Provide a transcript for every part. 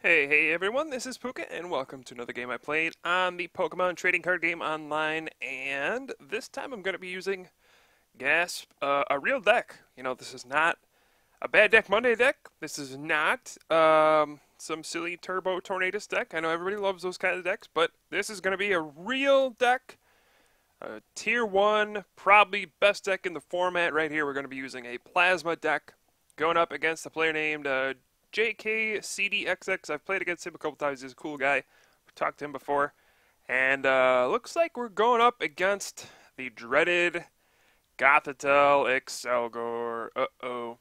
Hey everyone, this is Pooka, and welcome to another game I played on the Pokemon Trading Card Game Online, and this time I'm going to be using, gasp, a real deck. You know, this is not a Bad Deck Monday deck. This is not some silly Turbo Tornadus deck. I know everybody loves those kind of decks, but this is going to be a real deck. Tier 1, probably best deck in the format right here. We're going to be using a Plasma deck, going up against a player named JKCDXX. I've played against him a couple times. He's a cool guy. We've talked to him before. And looks like we're going up against the dreaded Gothitelle Accelgor. Uh-oh.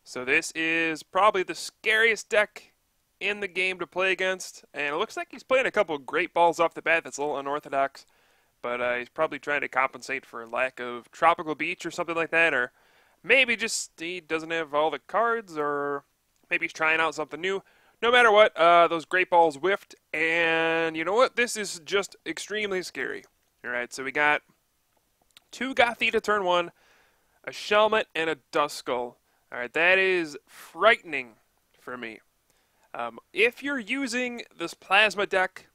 So this is probably the scariest deck in the game to play against. And it looks like he's playing a couple of great balls off the bat. That's a little unorthodox. But he's probably trying to compensate for lack of Tropical Beach or something like that. Or maybe just he doesn't have all the cards, or maybe he's trying out something new. No matter what, those great balls whiffed, and you know what? This is just extremely scary. Alright, so we got two Gothitelle turn 1, a Shelmet, and a Duskull. Alright, that is frightening for me. If you're using this Plasma deck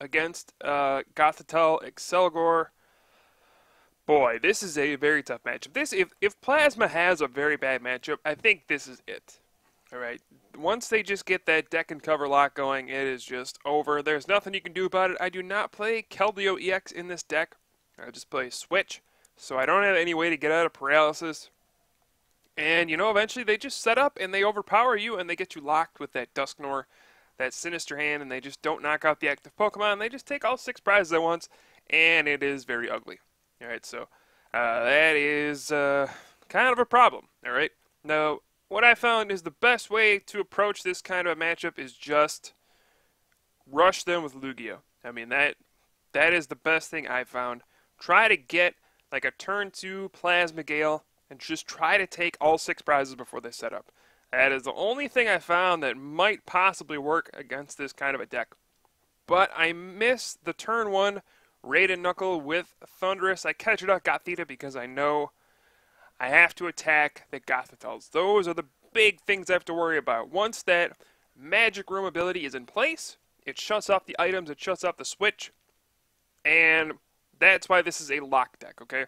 against Gothitelle Accelgor, boy, this is a very tough matchup. If Plasma has a very bad matchup, I think this is it. Alright, once they just get that deck and cover lock going, it is just over. There's nothing you can do about it. I do not play Keldeo EX in this deck. I just play Switch, so I don't have any way to get out of paralysis. And, you know, eventually they just set up and they overpower you and they get you locked with that Dusknoir, that Sinister Hand, and they just don't knock out the active Pokemon. They just take all 6 prizes at once, and it is very ugly. Alright, so that is kind of a problem. Alright, now what I found is the best way to approach this kind of a matchup is just rush them with Lugia. I mean, that is the best thing I found. Try to get like a turn 2 Plasma Gale and just try to take all 6 prizes before they set up. That is the only thing I found that might possibly work against this kind of a deck. But I miss the turn 1 Raid and Knuckle with Thundurus. I catch it up Gothitelle because I know I have to attack the Gothitelles. Those are the big things I have to worry about. Once that Magic Room ability is in place, it shuts off the items, it shuts off the switch, and that's why this is a lock deck, okay?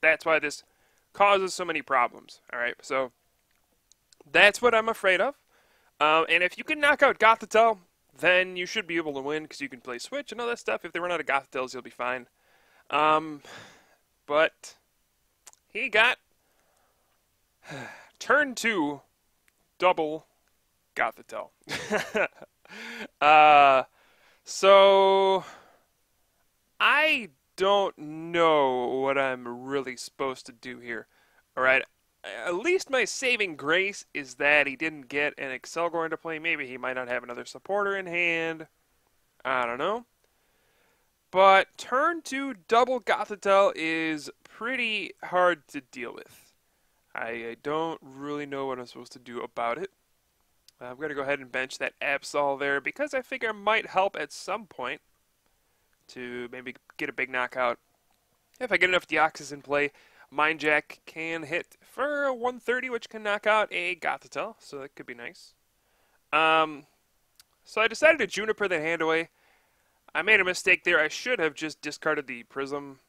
That's why this causes so many problems, alright? So, that's what I'm afraid of. And if you can knock out Gothitelle, then you should be able to win, because you can play Switch and all that stuff. If they run out of Gothitelles, you'll be fine. But he got turn 2 double Gothitelle. So I don't know what I'm really supposed to do here. Alright, at least my saving grace is that he didn't get an Accelgor into play. Maybe he might not have another supporter in hand. I don't know. But turn 2 double Gothitelle is pretty hard to deal with. I don't really know what I'm supposed to do about it. I'm going to go ahead and bench that Absol there because I figure it might help at some point to maybe get a big knockout. If I get enough Deoxys in play, Mind Jack can hit for a 130, which can knock out a Gothitelle, so that could be nice. So I decided to Juniper that hand away. I made a mistake there. I should have just discarded the Prism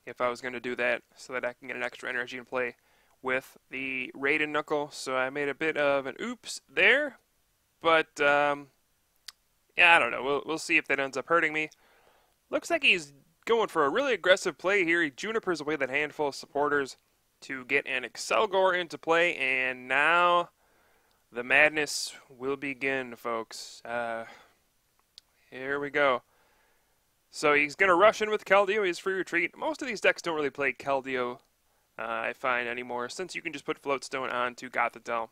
if I was going to do that, so that I can get an extra energy in play with the Raid and Knuckle. So I made a bit of an oops there, but yeah, I don't know. We'll see if that ends up hurting me. Looks like he's going for a really aggressive play here. He Junipers away that handful of supporters to get an Accelgor into play, and now the madness will begin, folks. Here we go. So he's going to rush in with Keldeo. He's free retreat. Most of these decks don't really play Keldeo, I find, anymore, since you can just put Floatstone onto Gothitelle.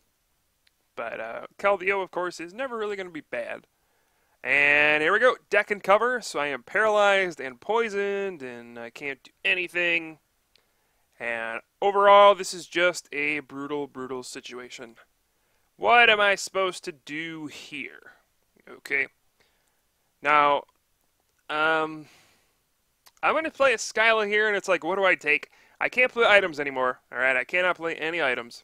But Keldeo, of course, is never really going to be bad. And here we go, deck and cover. So I am paralyzed and poisoned, and I can't do anything. And overall, this is just a brutal, brutal situation. What am I supposed to do here? Okay. Now, I'm going to play a Skyla here, and it's like, what do I take? I can't play items anymore, alright? I cannot play any items.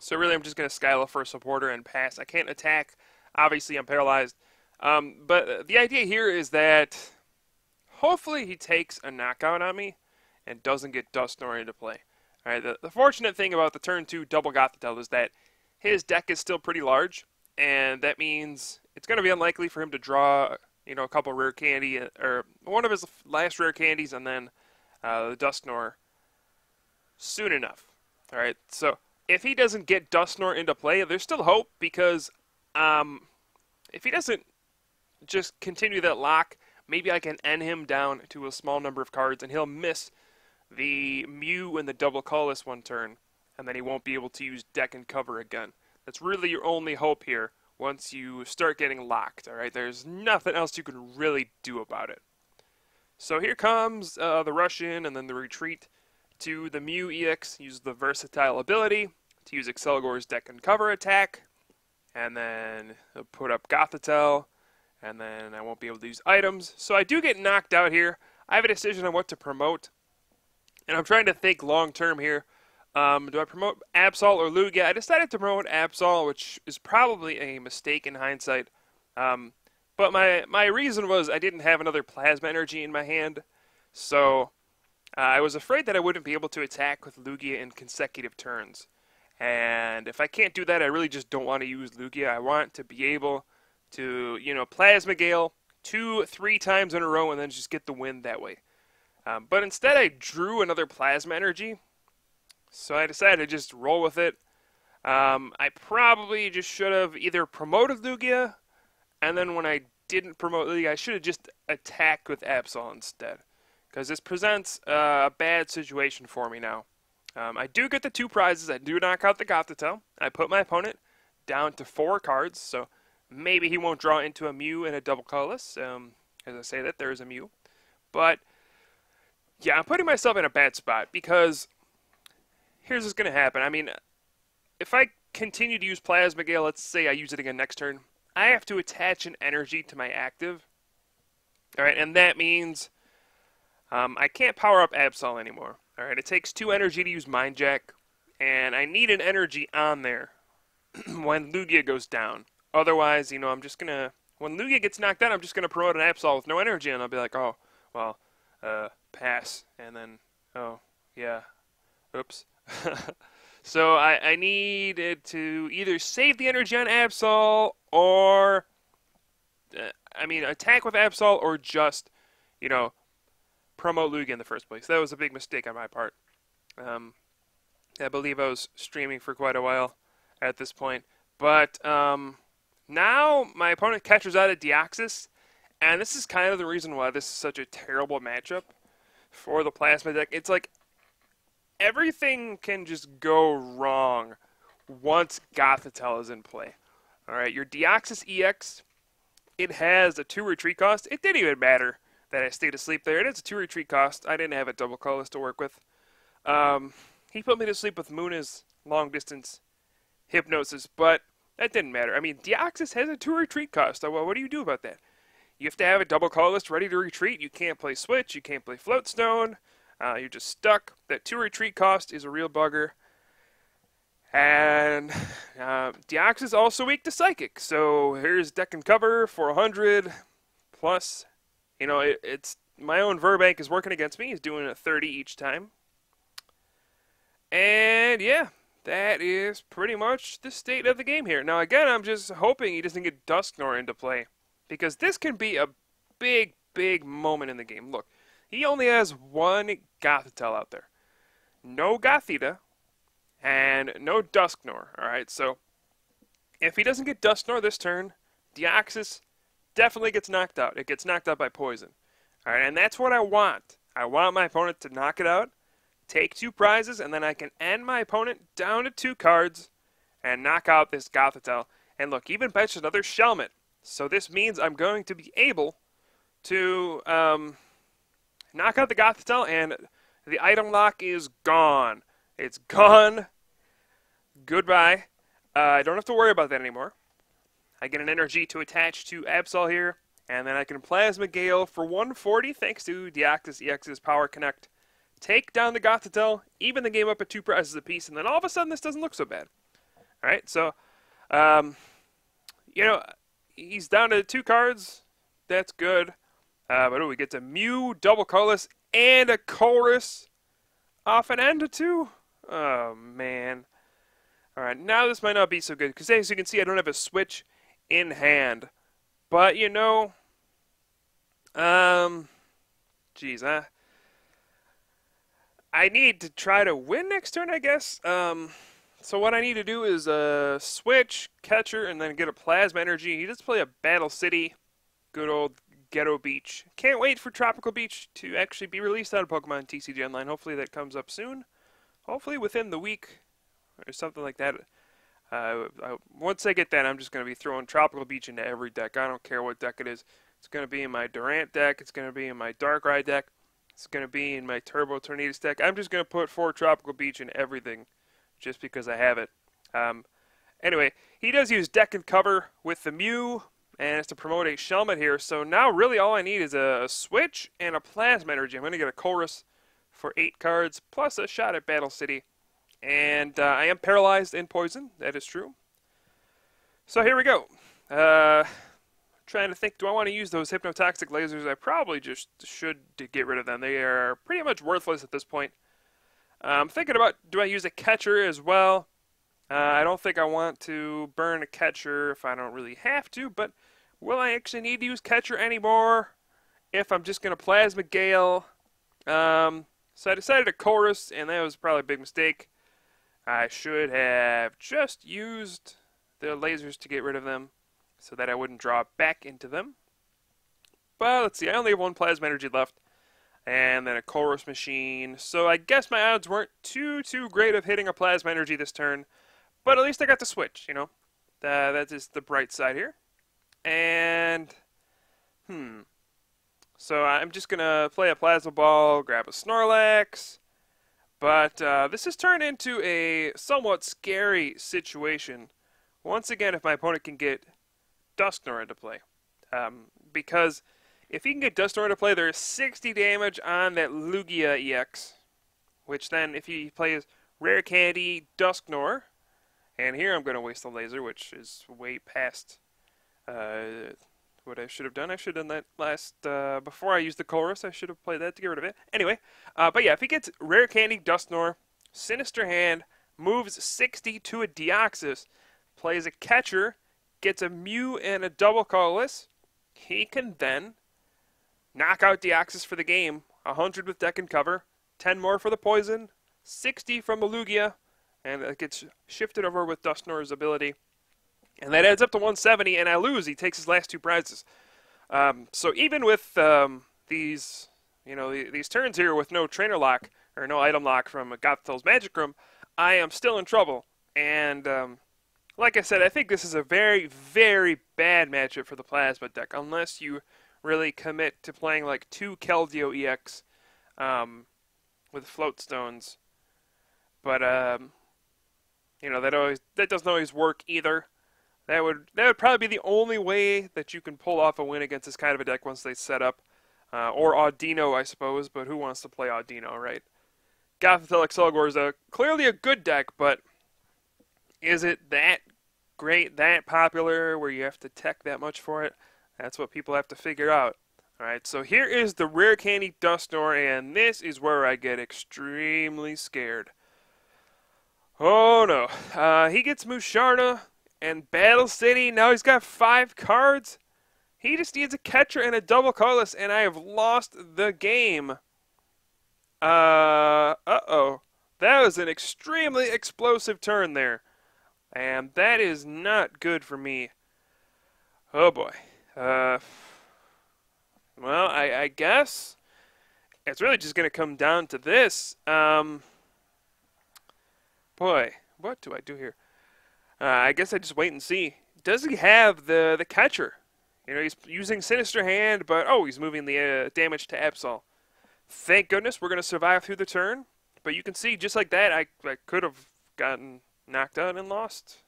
So really, I'm just going to Skyla for a supporter and pass. I can't attack Obviously, I'm paralyzed. But the idea here is that hopefully he takes a knockout on me and doesn't get Dusknoir into play. All right. The fortunate thing about the turn 2 double Gothitelle is that his deck is still pretty large, and that means it's going to be unlikely for him to draw, a couple rare candy or one of his last rare candies, and then the Dusknoir soon enough. All right. So if he doesn't get Dusknoir into play, there's still hope because if he doesn't just continue that lock, maybe I can end him down to a small number of cards, and he'll miss the Mew and the double colorless one turn, and then he won't be able to use deck and cover again. That's really your only hope here once you start getting locked, all right? There's nothing else you can really do about it. So here comes the rush in and then the retreat to the Mew EX. Use the versatile ability to use Accelgor's deck and cover attack, and then put up Gothitelle, and then I won't be able to use items. So I do get knocked out here. I have a decision on what to promote, and I'm trying to think long term here. Do I promote Absol or Lugia? I decided to promote Absol, which is probably a mistake in hindsight. But my reason was I didn't have another Plasma Energy in my hand, so I was afraid that I wouldn't be able to attack with Lugia in consecutive turns. And if I can't do that, I really just don't want to use Lugia. I want to be able to, Plasma Gale 2-3 times in a row and then just get the win that way. But instead I drew another Plasma Energy, so I decided to just roll with it. I probably just should have either promoted Lugia, and then when I didn't promote Lugia, I should have just attacked with Absol instead. Because this presents a bad situation for me now. I do get the 2 prizes. I do knock out the Gothitelle. I put my opponent down to 4 cards, so maybe he won't draw into a Mew and a double colorless. As I say that, there is a Mew. But yeah, I'm putting myself in a bad spot because here's what's going to happen. I mean, if I continue to use Plasma Gale, let's say I use it again next turn, I have to attach an energy to my active. Alright, and that means I can't power up Absol anymore. Alright, it takes 2 energy to use Mind Jack, and I need an energy on there when Lugia goes down. Otherwise, I'm just going to, when Lugia gets knocked down, I'm just going to promote an Absol with no energy, and I'll be like, oh, well, pass, and then, oh, yeah, oops. So I needed to either save the energy on Absol or, attack with Absol or just, promote Lugia in the first place. That was a big mistake on my part. I believe I was streaming for quite a while at this point. But now my opponent catches out of Deoxys, and this is kind of the reason why this is such a terrible matchup for the Plasma deck. It's like everything can just go wrong once Gothitelle is in play. Alright, your Deoxys EX, it has a 2 retreat cost. It didn't even matter that I stayed asleep there. It is a 2 retreat cost. I didn't have a double colorless to work with. He put me to sleep with Muna's long distance hypnosis, but that didn't matter. I mean, Deoxys has a 2 retreat cost. So, well, what do you do about that? You have to have a double colorless ready to retreat. You can't play Switch. You can't play Floatstone. You're just stuck. That 2 retreat cost is a real bugger. And Deoxys is also weak to Psychic. So here's deck and cover for 100. Plus, it's my own Verbank is working against me. He's doing a 30 each time. And yeah, that is pretty much the state of the game here. Now again, I'm just hoping he doesn't get Dusknoir into play, because this can be a big, big moment in the game. Look, he only has 1 Gothitelle out there. No Gothita, and no Dusknoir. Alright, so if he doesn't get Dusknoir this turn, Deoxys definitely gets knocked out. It gets knocked out by poison. Alright, and that's what I want. I want my opponent to knock it out, take 2 prizes, and then I can end my opponent down to 2 cards and knock out this Gothitelle. And look, even bench another Shelmet. So this means I'm going to be able to knock out the Gothitelle, and the item lock is gone. It's gone. Goodbye. I don't have to worry about that anymore. I get an energy to attach to Absol here, and then I can Plasma Gale for 140 thanks to Deoxys EX's Power Connect. Take down the Gothitelle, even the game up at 2 prizes apiece, and then all of a sudden this doesn't look so bad. Alright, so, he's down to 2 cards. That's good. But oh, he gets a Mew, double colorless, and a chorus off an end of 2. Oh, man. Alright, now this might not be so good, because as you can see, I don't have a switch in hand. But, you know, geez, I need to try to win next turn, I guess. So what I need to do is switch, catcher, and then get a plasma energy. He does play a Battle City, good old Ghetto Beach. Can't wait for Tropical Beach to actually be released out of Pokemon TCG Online. Hopefully that comes up soon. Hopefully within the week or something like that. Once I get that, I'm just going to be throwing Tropical Beach into every deck. I don't care what deck it is. It's going to be in my Durant deck. It's going to be in my Darkrai deck. It's going to be in my Turbo Tornadus deck. I'm just going to put 4 Tropical Beach in everything just because I have it. Anyway, he does use deck and cover with the Mew, and it's to promote a Shelmet here. So now really all I need is a switch and a Plasma Energy. I'm going to get a Chorus for 8 cards, plus a shot at Battle City. And I am paralyzed in poison. That is true. So here we go. Trying to think, do I want to use those hypnotoxic lasers? I probably just should get rid of them. They are pretty much worthless at this point. I'm thinking about, do I use a catcher as well? I don't think I want to burn a catcher if I don't really have to, but will I actually need to use catcher anymore if I'm just going to Plasma Gale? So I decided to Chorus, and that was probably a big mistake. I should have just used the lasers to get rid of them so that I wouldn't draw back into them. But let's see, I only have 1 Plasma Energy left, and then a Chorus Machine. So I guess my odds weren't too great of hitting a Plasma Energy this turn, but at least I got the switch, you know. That is the bright side here. And, so I'm just going to play a Plasma Ball, grab a Snorlax. But this has turned into a somewhat scary situation. Once again, if my opponent can get Dusknoir into play. Because if he can get Dusknoir into play, there's 60 damage on that Lugia EX. Which then, if he plays Rare Candy, Dusknoir, and here I'm going to waste the laser, which is way past what I should have done. I should have done that last, before I used the Chorus. I should have played that to get rid of it. Anyway, but yeah, if he gets Rare Candy, Dusknoir, Sinister Hand, moves 60 to a Deoxys, plays a catcher, gets a Mew and a double colorless, he can then knock out Deoxys for the game. 100 with deck and cover, 10 more for the poison, 60 from the Lugia, and it gets shifted over with Dusknoir's ability. And that adds up to 170, and I lose. He takes his last 2 prizes. So even with these, these turns here with no trainer lock or no item lock from Gothitelle's Magic Room, I am still in trouble. And like I said, I think this is a very, very bad matchup for the Plasma deck, unless you really commit to playing like 2 Keldeo EX with Float Stones. But that doesn't always work either. That would probably be the only way that you can pull off a win against this kind of a deck once they set up. Or Audino, I suppose, but who wants to play Audino, right? Gothitelle Accelgor is clearly a good deck, but is it that great, that popular, where you have to tech that much for it? That's what people have to figure out. Alright, so here is the Rare Candy Dusknoir, and this is where I get extremely scared. Oh no. He gets Musharna and Battle City. Now he's got 5 cards. He just needs a catcher and a double colorless, and I have lost the game. Uh-oh. That was an extremely explosive turn there. And that is not good for me. Oh boy. Well, I guess it's really just going to come down to this. Boy, what do I do here? I guess I just wait and see. Does he have the catcher? He's using Sinister Hand, but he's moving the damage to Absol. Thank goodness we're going to survive through the turn. But you can see, just like that, I could have gotten knocked out and lost.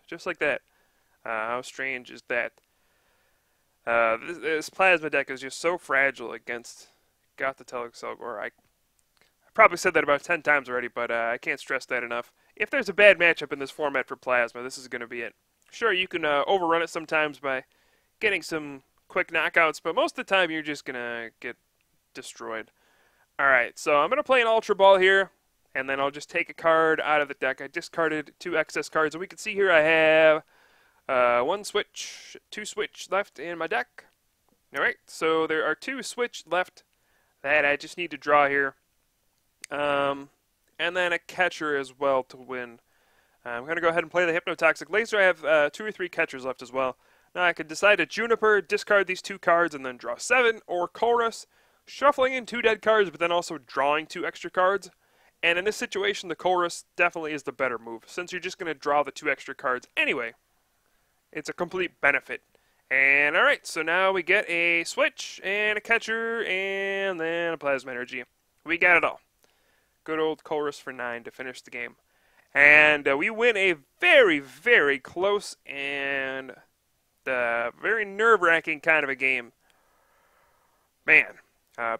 Just like that. How strange is that? This Plasma deck is just so fragile against Gothitelle Accelgor. I probably said that about 10 times already, but I can't stress that enough. If there's a bad matchup in this format for Plasma, this is going to be it. Sure, you can overrun it sometimes by getting some quick knockouts, but most of the time you're just going to get destroyed. Alright, so I'm going to play an Ultra Ball here, and then I'll just take a card out of the deck. I discarded 2 excess cards, and we can see here I have 1 switch, 2 switch left in my deck. Alright, so there are 2 switch left that I just need to draw here. And then a catcher as well to win. I'm going to go ahead and play the Hypnotoxic Laser. I have 2 or 3 catchers left as well. Now I could decide to Juniper, discard these 2 cards, and then draw 7, or Chorus, shuffling in 2 dead cards, but then also drawing 2 extra cards. And in this situation, the Chorus definitely is the better move, since you're just going to draw the 2 extra cards anyway. It's a complete benefit. And alright, so now we get a switch, and a catcher, and then a Plasma Energy. We got it all. Good old Chorus for 9 to finish the game. And we win a very, very close and very nerve-wracking kind of a game. Man,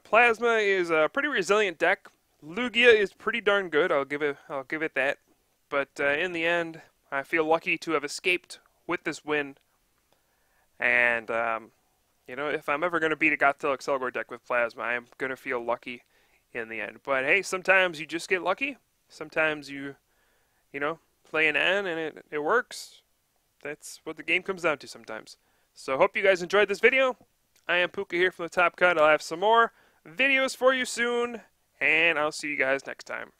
Plasma is a pretty resilient deck. Lugia is pretty darn good. I'll give it that. But in the end, I feel lucky to have escaped with this win. And you know, if I'm ever going to beat a Gothitelle Accelgor deck with Plasma, I am going to feel lucky in the end. But hey, sometimes you just get lucky. Sometimes you know, play an N and it works. That's what the game comes down to sometimes. So hope you guys enjoyed this video. I am Pooka here from the Top Cut. I'll have some more videos for you soon, and I'll see you guys next time.